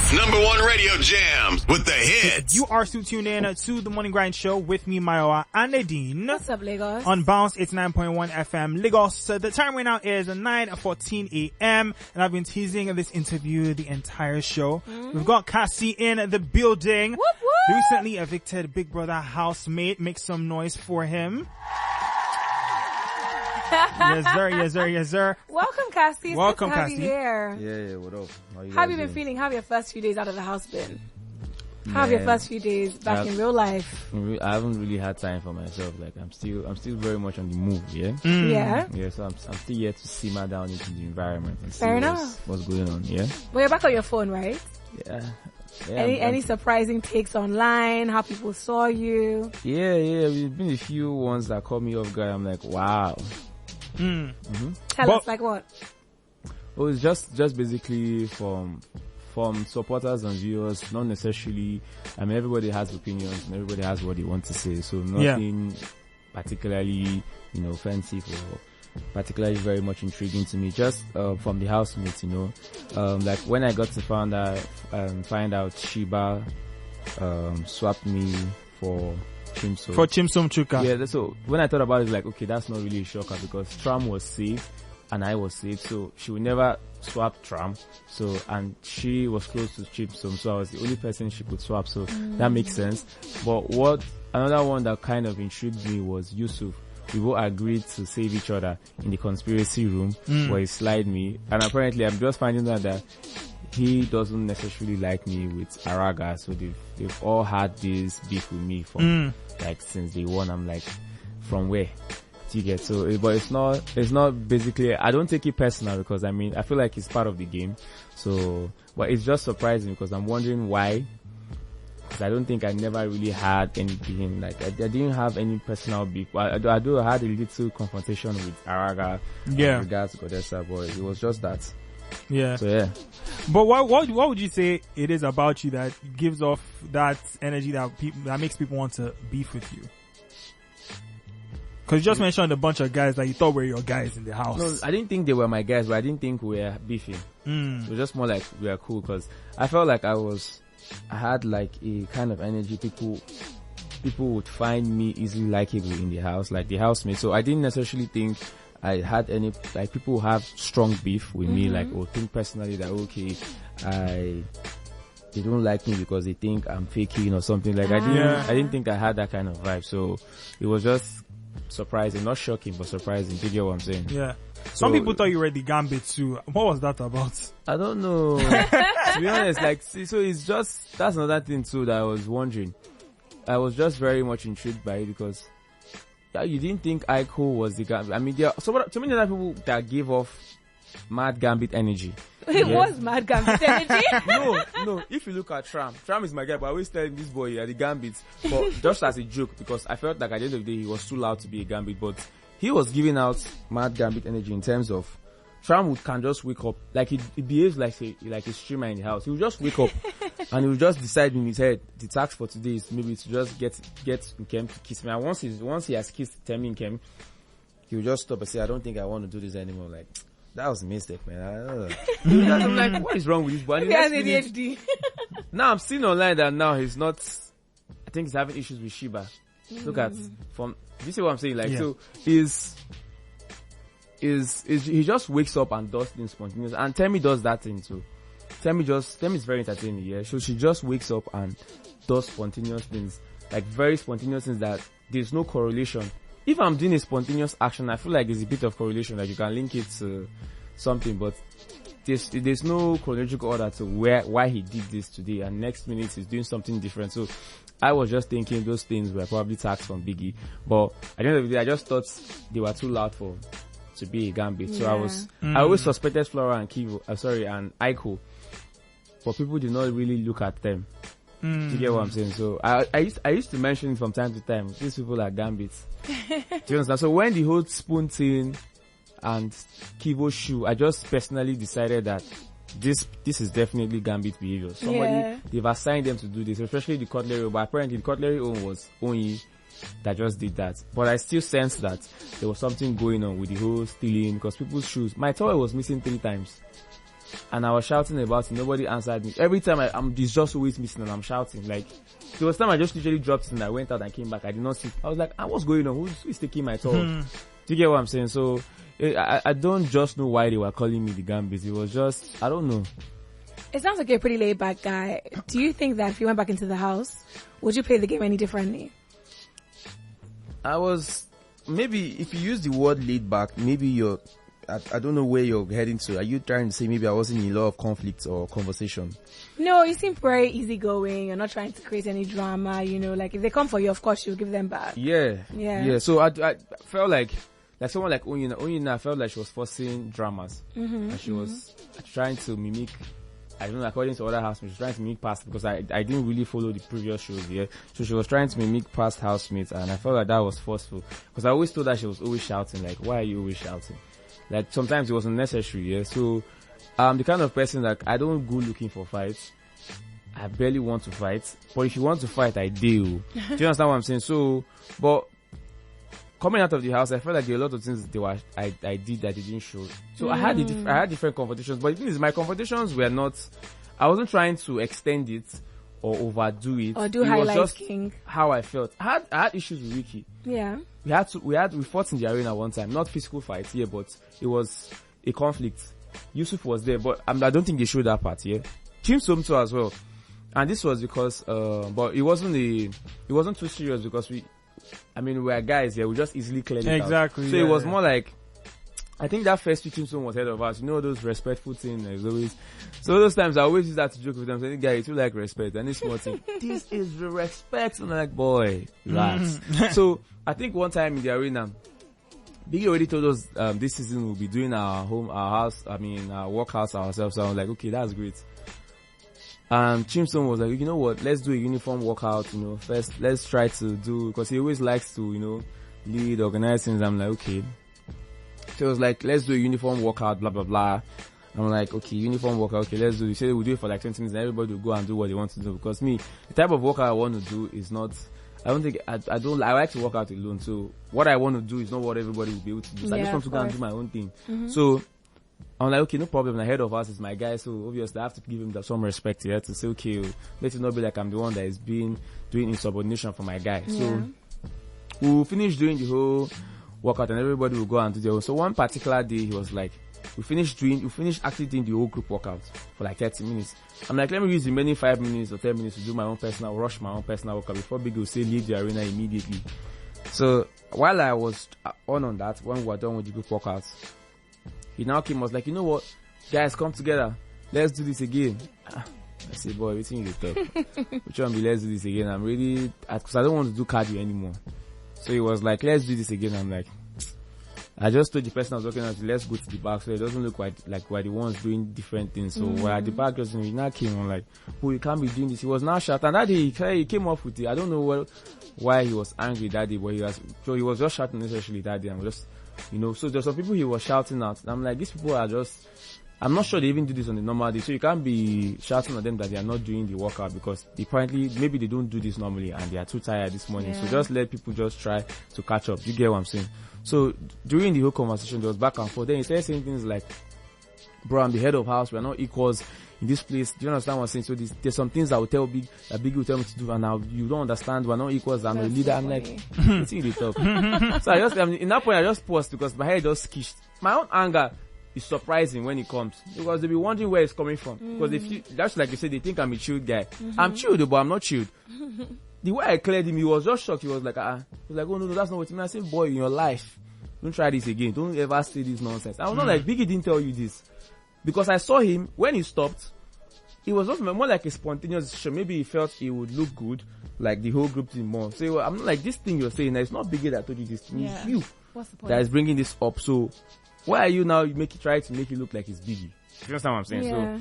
#1 radio jams with the hits. You are still tuned in to the Morning Grind Show with me, Mayowa, and Nadine. What's up, Lagos? On Bounce, it's 9.1 FM Lagos. The time right now is 9:14 a.m. and I've been teasing this interview the entire show. We've got Cassi in the building. Whoop, whoop. Recently evicted Big Brother housemate. Make some noise for him. Yes, sir. Yes, sir. Yes, sir. Welcome, Cassi. It's Welcome, good to have Cassi. you here. Yeah, what up? How have you been feeling? How have your first few days out of the house been? How have your first few days back in real life? I haven't really had time for myself. Like I'm still very much on the move. Yeah. Yeah. Yeah. So I'm still yet to simmer down into the environment and see Fair enough. what's going on. Yeah. But you're back on your phone, right? Yeah. Any surprising takes online? How people saw you? Yeah. There's been a few ones that caught me off guard. I'm like, wow. Tell us, like what? Oh, it's just basically from supporters and viewers, not necessarily. I mean, everybody has opinions and everybody has what they want to say. So nothing particularly, offensive or particularly very much intriguing to me. Just from the housemates, like when I got to find out Sheba swapped me for Chimso. For Chimsom Chuka. Yeah, so when I thought about it, like, okay, that's not really a shocker because Tram was safe and I was safe, so she would never swap Tram. So, and she was close to Chimsom, so I was the only person she could swap, so that makes sense. But another one that kind of intrigued me was Yusuf. We both agreed to save each other in the conspiracy room where he slid me, and apparently I'm just finding out that he doesn't necessarily like me with Araga, so they've all had this beef with me from like since day one. I'm like, from where do you get? So, but it's not basically, I don't take it personal because I mean, I feel like it's part of the game. So, but it's just surprising because I'm wondering why. Because I don't think I never really had anything, like I didn't have any personal beef. I had a little confrontation with Araga in regards to Godessa, but it was just that. Yeah. So yeah. But what would you say it is about you that gives off that energy that makes people want to beef with you? Because you just mentioned a bunch of guys that you thought were your guys in the house. No, I didn't think they were my guys, but I didn't think we were beefing. It was just more like we were cool because I felt like I had like a kind of energy. People would find me easily likable in the house, like the housemates. So I didn't necessarily think I had any, like, people have strong beef with me, like, or think personally that, okay, they don't like me because they think I'm faking or something. Like, I didn't think I had that kind of vibe. So it was just surprising, not shocking, but surprising. Do you get what I'm saying? Yeah. Some people thought you were the Gambit too. What was that about? I don't know. To be honest, like, so it's just, that's another thing too that I was wondering. I was just very much intrigued by it because you didn't think Aiko was the Gambit. I mean, there are so many other people that gave off mad Gambit energy. It was mad Gambit energy. No. If you look at Tram is my guy, but I always tell him this boy the Gambit, but just as a joke because I felt like at the end of the day he was too loud to be a Gambit, but he was giving out mad Gambit energy in terms of Tram can just wake up, like he behaves like a streamer in the house. He will just wake up and he will just decide in his head the task for today is maybe to just get Nkem to kiss me. And once he has kissed Temi Nkem, he will just stop and say, I don't think I want to do this anymore. Like, that was a mistake, man. I don't know. I'm like, what is wrong with this boy? He has ADHD. Now I'm seeing online that now he's not, I think he's having issues with Sheba. Look at, do you see what I'm saying? Like, so he just wakes up and does things spontaneous, and Temi does that thing too. Temi is very entertaining, yeah. So she just wakes up and does spontaneous things, like very spontaneous things that there's no correlation. If I'm doing a spontaneous action, I feel like there's a bit of correlation, like you can link it to something, but there's no chronological order to why he did this today, and next minute he's doing something different. So I was just thinking those things were probably taxed from Biggie, but at the end of the day, I just thought they were too loud to be a Gambit. So I always suspected Flora and and Aiko, but people did not really look at them. Do you get what I'm saying? So I used to mention it from time to time. These people are Gambits. Do you understand? So when the whole spoon thing and Kivo shoe, I just personally decided that this is definitely Gambit behavior. They've assigned them to do this, especially the cutlery. But apparently the cutlery own was only that just did that. But I still sense that there was something going on with the whole stealing because people's shoes. My toy was missing 3 times. and I was shouting about it. Nobody answered me. Every time it's just always missing and I'm shouting. Like, there was time I just literally dropped it and I went out and came back. I did not see. I was like, what's going on? Who's taking my talk? Do you get what I'm saying? So, I don't just know why they were calling me the Gambit. It was just, I don't know. It sounds like you're a pretty laid back guy. Do you think that if you went back into the house, would you play the game any differently? Maybe if you use the word laid back, maybe I don't know where you're heading to. Are you trying to say maybe I wasn't in a lot of conflict or conversation? No, you seem very easygoing. You're not trying to create any drama, like if they come for you, of course you'll give them back. Yeah. So I felt like someone like Onyina, I felt like she was forcing dramas. And she was trying to mimic, I don't know, according to other housemates, she was trying to mimic past, because I didn't really follow the previous shows, so she was trying to mimic past housemates, and I felt like that was forceful, because I always thought that she was always shouting, like, why are you always shouting? Like, sometimes it was unnecessary, so the kind of person that I don't go looking for fights. I barely want to fight, but if you want to fight, I do. Do you understand what I'm saying? So, but coming out of the house, I felt like there were a lot of things I did that they didn't show. So I had different confrontations, but the thing is, my confrontations were not, I wasn't trying to extend it or overdo it. Or do highlights, King. How I felt. I had issues with Ricky. Yeah. We fought in the arena one time, not physical fights, but it was a conflict. Yusuf was there, but I don't think they showed that part, Team Somto as well. And this was because, but it wasn't too serious, because we're guys, we just easily cleared it out. So it was more like, I think that first team song was ahead of us. Those respectful things, as always. So those times I always use that to joke with them, saying, guy, you like respect. And this small thing, this is the respect. And I'm like, boy, relax. So I think one time in the arena, Biggie already told us, this season we'll be doing our workouts ourselves. So I was like, okay, that's great. And Chimson was like, you know what, let's do a uniform workout, first let's try to do, because he always likes to, lead, organize things. I'm like, okay. So it was like, let's do a uniform workout, blah, blah, blah. I'm like, okay, uniform workout, okay, let's do it. He said we'll do it for like 20 minutes and everybody will go and do what they want to do. Because me, the type of workout I want to do is not, I like to work out alone. So what I want to do is not what everybody will be able to do. So I just want to go and do my own thing. So I'm like, okay, no problem. The head of us is my guy, so obviously I have to give him some respect here to say, okay, let it not be like I'm the one that is doing insubordination for my guy. So we'll finish doing the whole workout and everybody will go and do their own. So one particular day, he was like, we finished actually doing the whole group workout for like 30 minutes. I'm like, let me use the remaining 5 minutes or 10 minutes to do rush my own personal workout before Big will say leave the arena immediately. So while I was on that, when we were done with the group workouts, he now came and was like, you know what, guys, come together. Let's do this again. I said, boy, everything you talk. Let's do this again. I'm really, because I don't want to do cardio anymore. So he was like, let's do this again. I'm like, I just told the person I was working with, let's go to the back so it doesn't look like we're the ones doing different things. So we're at the back, he now came on like, oh, you can't be doing this. He was now shouting. And that day he came off with it. I don't know why he was angry that day, but he was just shouting necessarily that day. And just, so there's some people he was shouting at. And I'm like, these people are just, I'm not sure they even do this on the normal day. So you can't be shouting at them that they are not doing the workout, because apparently maybe they don't do this normally and they are too tired this morning. So just let people just try to catch up. You get what I'm saying? So during the whole conversation, there was back and forth. Then he started saying things like, bro, I'm the head of house. We're not equals in this place. Do you understand what I'm saying? So there's some things I will tell Big will tell me to do, and now you don't understand. We're not equals. I'm a leader. I'm like, what's in the talk? So in that point, I just paused because my head just skished. My own anger is surprising when it comes, because they'll be wondering where it's coming from. Because that's like you said, they think I'm a chilled guy. I'm chilled, but I'm not chilled. The way I cleared him, he was just shocked. He was like, he was like, oh no, that's not what you mean. I said, boy, in your life, don't try this again. Don't ever say this nonsense. I was not like, Biggie didn't tell you this. Because I saw him, when he stopped, it was just more like a spontaneous decision. Maybe he felt it would look good, like the whole group did more. So I'm not like, this thing you're saying, it's not Biggie that told you this. It's you that is bringing this up. So why are you now try to make it look like it's Biggie? You understand what I'm saying? So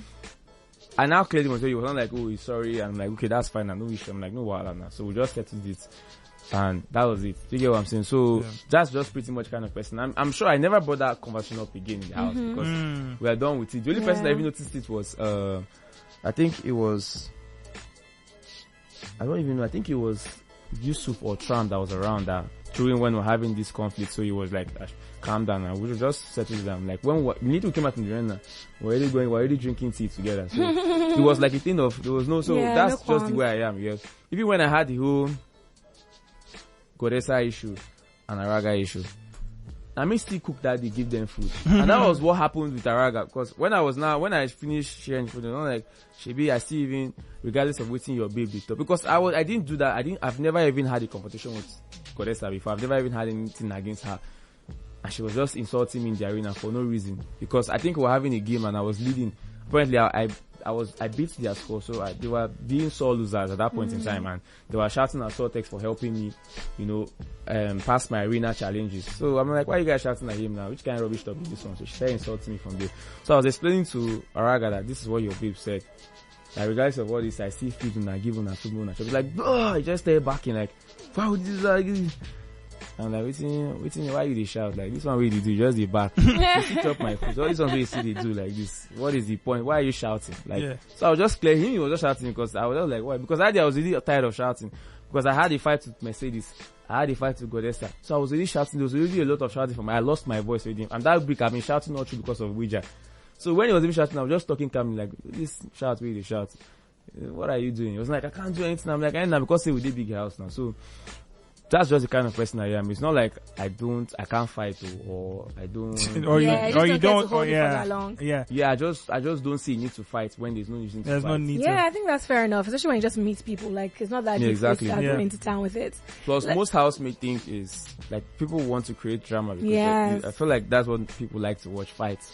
I now clearly was he was not like, oh, he's sorry. I'm like, okay, that's fine. I no issue. I'm like, no wahala now. So we just settled it. And that was it. Do you get what I'm saying? So that's just pretty much kind of person. I'm sure I never brought that conversation up again in the house because we are done with it. The only person that even noticed it was, I think it was, I don't even know. I think it was Yusuf or Tram that was around that during when we were having this conflict. So he was like, calm down and we should just settle down. Like when we need to come out from the arena, we're already drinking tea together. So it was like a thing of, there was no, so that's just the way I am, yes. Even when I had the whole Godessa issue and Araga issue, I may still cook that day, give them food. And that was what happened with Araga. Because when I finished sharing food, I'm like, Shebi, I still even, regardless of waiting your baby talk. Because I didn't do that. I've never even had a confrontation with Godessa before. I've never even had anything against her. And she was just insulting me in the arena for no reason. Because I think we were having a game and I was leading. Apparently, I beat their score, so they were being sore losers at that point in time, and they were shouting at Sortex for helping me, pass my arena challenges. So I'm like, why are you guys shouting at him now? Which kind of rubbish stuff is this one? So she started insulting me from there. So I was explaining to Araga that this is what your babe said. Like, regardless of all this, I still feed and give her food and she was like, I just started backing, like, why would this like this? I'm like, waiting, why you they shout? Like, this one really do, just the back. Pick up my food. All these ones we see they do like this. What is the point? Why are you shouting? Like, so I was just clear. He was just shouting because I was just like, why? Because I was really tired of shouting. Because I had a fight with Mercedes. I had a fight with Godessa. So I was really shouting. There was really a lot of shouting from me. I lost my voice with him. And that week I've been shouting all through because of Ouija. So when he was even shouting, I was just talking calmly, like, this shout, really shout. What are you doing? He was like, I can't do anything. I'm like, I know, because we did big house now. So that's just the kind of person I am. It's not like I can't fight or I don't. you don't. I just don't see a need to fight when there's no need to fight. No need. Yeah, I think that's fair enough. Especially when you just meet people. Like, it's not that difficult to go into town with it. Plus, most housemates think is like people want to create drama because I feel like that's what people like to watch, fights.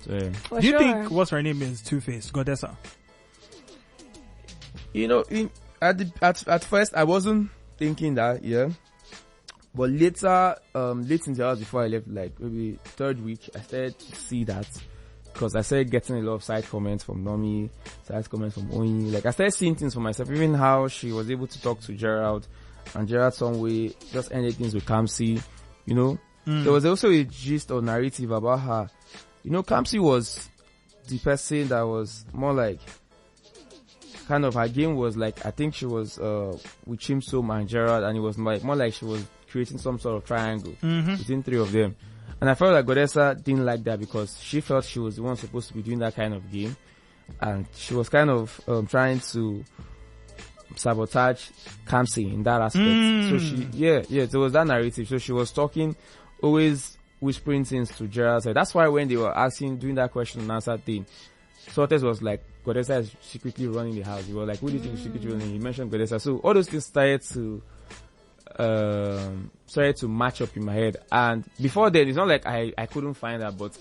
So, do you think what's her name is Two-Face, Godessa? At first I wasn't thinking that, but later, late in the house before I left, like maybe third week, I started to see that because I started getting a lot of side comments from Nomi, side comments from Oyi. Like I started seeing things for myself, even how she was able to talk to Gerald, and Gerald some way just ended things with Cassi. There was also a gist or narrative about her. Cassi was the person that was more like, kind of her game was like, I think she was with Chimsom and Gerard, and it was like more like she was creating some sort of triangle between three of them. And I felt like Godessa didn't like that because she felt she was the one supposed to be doing that kind of game, and she was kind of trying to sabotage Cassi in that aspect. So there was that narrative. So she was talking, always whispering things to Gerard. So that's why when they were doing that question and answer thing, Sortes was like, Godessa is secretly running the house. He was like, who do you think is secretly running? He mentioned Godessa. So all those things started to match up in my head. And before then, it's not like I couldn't find that, but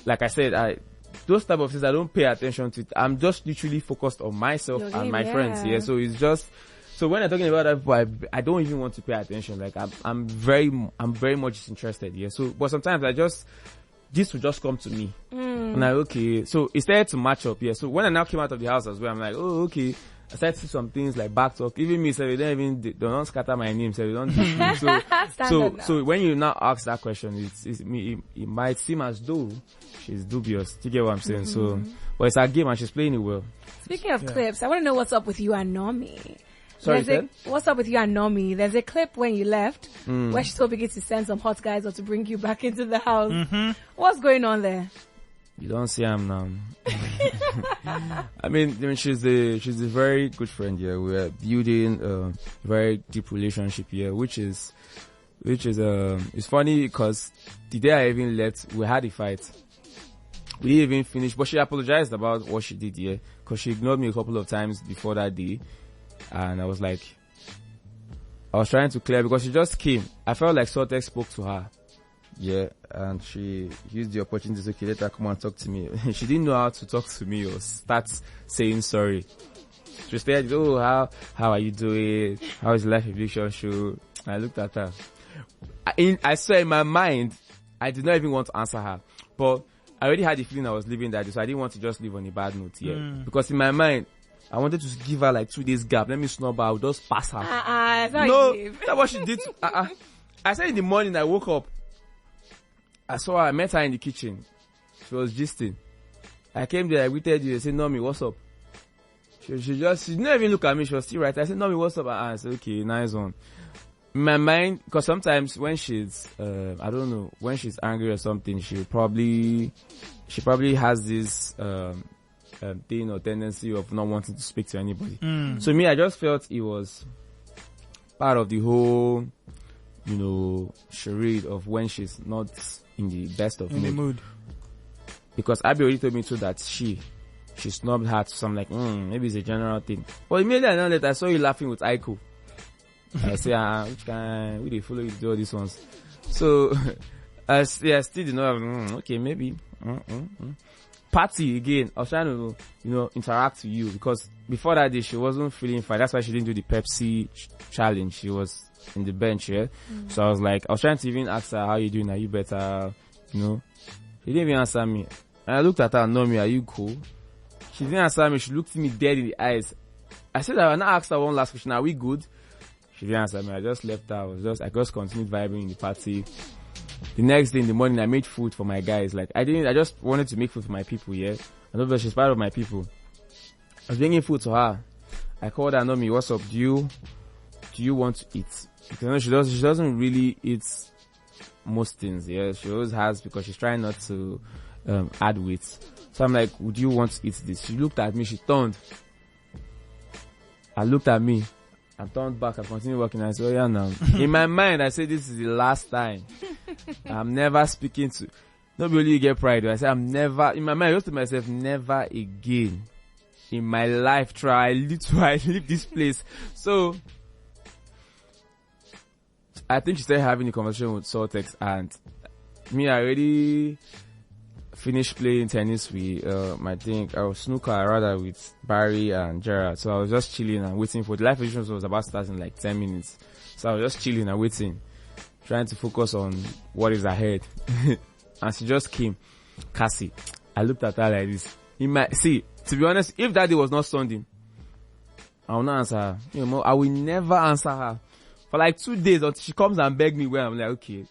like I said, those type of things I don't pay attention to. I'm just literally focused on myself and my friends. Yeah. So it's just, so when I'm talking about that, I don't even want to pay attention. Like I'm very much disinterested. Yeah. So, but sometimes this will just come to me. I'm like, okay. So it started to match up, So when I now came out of the house as well, I'm like, oh, okay. I started to see some things like back talk. Even me, so they don't scatter my name, so they don't. So when you now ask that question, it might seem as though she's dubious. Do you get what I'm saying? So, but it's a game and she's playing it well. Speaking of clips, I want to know what's up with you and Nomi. Sorry, what's up with you and Nomi? There's a clip when you left where she's hoping to send some hot guys or to bring you back into the house. What's going on there? You don't see him now. I mean, she's a very good friend here. We're building a very deep relationship here, which is it's funny because the day I even left, we had a fight. We didn't even finish, but she apologized about what she did here because she ignored me a couple of times before that day. And I was trying to clear because she just came. I felt like Sortex spoke to her. Yeah, and she used the opportunity to say, okay, let her come and talk to me. She didn't know how to talk to me or start saying sorry. She said, oh, how are you doing? How is the life eviction show? I looked at her. I saw in my mind, I did not even want to answer her. But I already had the feeling I was leaving that day, so I didn't want to just leave on a bad note here. Because in my mind, I wanted to give her like 2 days gap. Let me snub her. I would just pass her. That's what she did. I said in the morning, I woke up. I saw her. I met her in the kitchen. She was gisting. I came there. I greeted you. I said, Nomi, what's up? She didn't even look at me. She was still right. I said, Nomi, what's up? I said, okay, nice one. in my mind, because sometimes when she's, I don't know, when she's angry or something, she probably has this, thing or tendency of not wanting to speak to anybody. So me, I just felt it was part of the whole, charade of when she's not in the best of mood. Because Abby already told me too that she snubbed her, so I'm like, maybe it's a general thing. But immediately I know that I saw you laughing with Aiko. I say, which kind, we they follow you do all these ones. So, I still did not have, okay, maybe. Party again, I was trying to, interact with you because before that day she wasn't feeling fine. That's why she didn't do the Pepsi challenge. She was in the bench, yeah. So I was trying to even ask her, how you doing? Are you better? She didn't even answer me. And I looked at her and Nomi, are you cool? She didn't answer me. She looked me dead in the eyes. I said, I now asked her one last question. Are we good? She didn't answer me. I just left her. I just continued vibing in the party. The next day in the morning, I made food for my guys. Like, I just wanted to make food for my people, yeah? And obviously, she's part of my people. I was bringing food to her. I called her, Nomi, what's up? Do you want to eat? Because she doesn't really eat most things, yeah? She always has because she's trying not to, add weight. So I'm like, would you want to eat this? She looked at me, she turned. I looked at me. I turned back, I continued walking, I said, oh yeah, now. In my mind, I said, this is the last time. I'm never speaking to, not really you get pride. I said, in my mind, I just to myself, never again in my life try, I leave this place. So, I think she started having a conversation with Sortex and me, I already finished playing tennis with, I think, or snooker rather with Barry and Gerard. So I was just chilling and waiting for the live edition was about to start in like 10 minutes. So I was just chilling and waiting, trying to focus on what is ahead. And she just came, Cassi. I looked at her like this. To be honest, if that day was not Sunday, I will not answer her. I will never answer her. For like 2 days until she comes and beg me where I'm like, okay.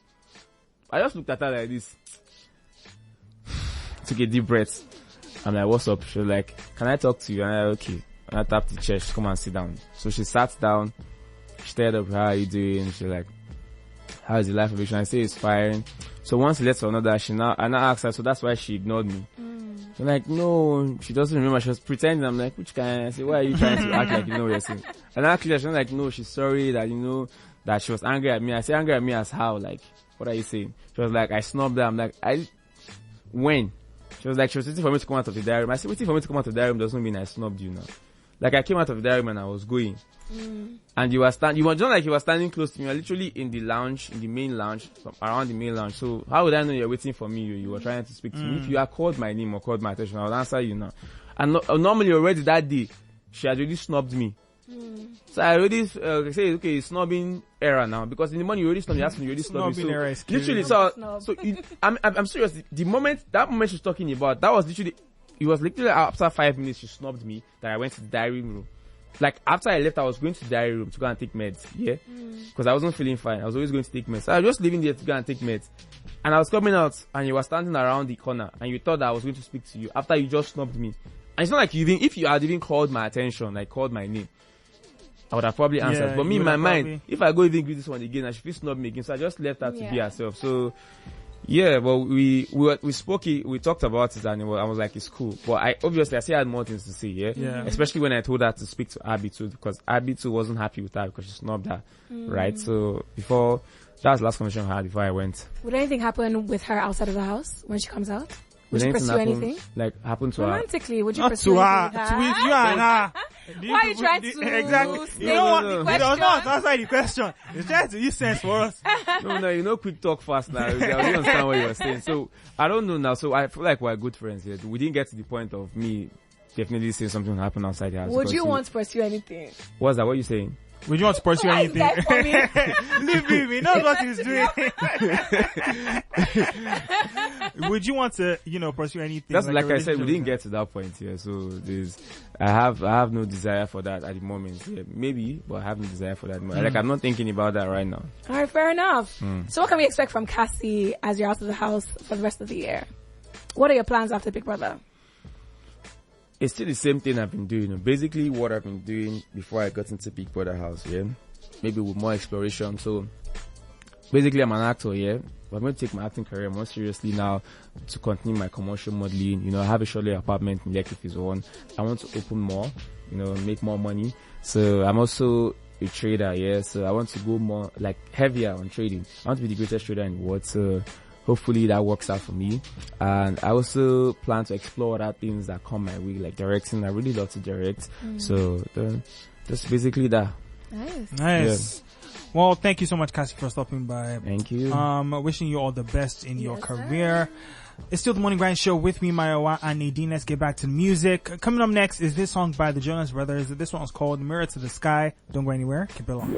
I just looked at her like this. Took a deep breath. I'm like, what's up? She was like, can I talk to you? And I'm like, okay. And I tapped the chair. She come and sit down. So she sat down. She stared up, how are you doing? She's like, how is the life of eviction? I say it's fine. So once he left for another, I now asked her, so that's why she ignored me. She's like, no, she doesn't remember. She was pretending. I'm like, which kind? I say, why are you trying to act like you know what you're saying? And actually, she's like, no, she's sorry that, that she was angry at me. I say, angry at me as how? Like, what are you saying? She was like, I snubbed her. I'm like, when? She was waiting for me to come out of the diary room. I said, waiting for me to come out of the diary room doesn't mean I snubbed you now. Like, I came out of the diary room and I was going. And you were not like you were standing close to me. You were literally in the lounge, in the main lounge, around the main lounge. So how would I know you're waiting for me? You were trying to speak to me. If you had called my name or called my attention, I would answer you now. And normally already that day, she had already snubbed me. So I already say, okay, snubbing error now. Because in the morning you already snubbed me, you already snubbed me. So literally, I'm serious. That moment she's talking about, it was literally after 5 minutes she snubbed me that I went to the diary room. Like, after I left, I was going to the diary room to go and take meds, yeah? Because I wasn't feeling fine. I was always going to take meds. So I was just leaving there to go and take meds. And I was coming out, and you were standing around the corner, and you thought that I was going to speak to you after you just snubbed me. And it's not like if you had even called my attention, like called my name, I would have probably answered. Yeah, but me, in my mind, if I go even greet this one again, I should feel snub me again. So I just left her to be herself. So, yeah, but we spoke it, we talked about it, and I was like, it's cool. But I still had more things to say, yeah? Especially when I told her to speak to Abby too, because Abby too wasn't happy with her because she snubbed her, right? So that was the last conversation I had before I went. Would anything happen with her outside of the house when she comes out? Would you pursue anything? Like, happen to romantically, would you Not pursue to anything her, with her? to you and her. Why are you trying to exactly? stay You know what? with He the does not question? answer the question. He's trying to use sense for us. No, quick talk fast now. I don't understand what you're saying. So, I don't know now. So, I feel like we're good friends here. We didn't get to the point of me definitely saying something will happen outside the house. Would you want to pursue anything? What's that? What are you saying? Would you want to pursue anything? Leave him. He knows what he's doing. Would you want to, pursue anything? That's like I said, we didn't get to that point here. So I have no desire for that at the moment. Yeah, maybe, but I have no desire for that. Like, I'm not thinking about that right now. All right, fair enough. So what can we expect from Cassi as you're out of the house for the rest of the year? What are your plans after Big Brother? It's still the same thing I've been doing. Basically, what I've been doing before I got into Big Brother house, yeah? maybe with more exploration. So basically, I'm an actor, yeah. But I'm going to take my acting career more seriously now to continue my commercial modeling. You know, I have a short-lived apartment in Lekki Phase 1. I want to open more, you know, make more money. So I'm also a trader, yeah. So I want to go more, like, heavier on trading. I want to be the greatest trader in the world. So hopefully that works out for me. And I also plan to explore other things that come my way, like directing. I really love to direct. So that's basically that. Nice. Yeah. Well, thank you so much, Cassi, for stopping by. Thank you. Wishing you all the best in your career. It's still the Morning Grind Show with me, Mayowa and Nadine. Let's get back to the music. Coming up next is this song by the Jonas Brothers. This one is called Mirror to the Sky. Don't go anywhere. Keep it on.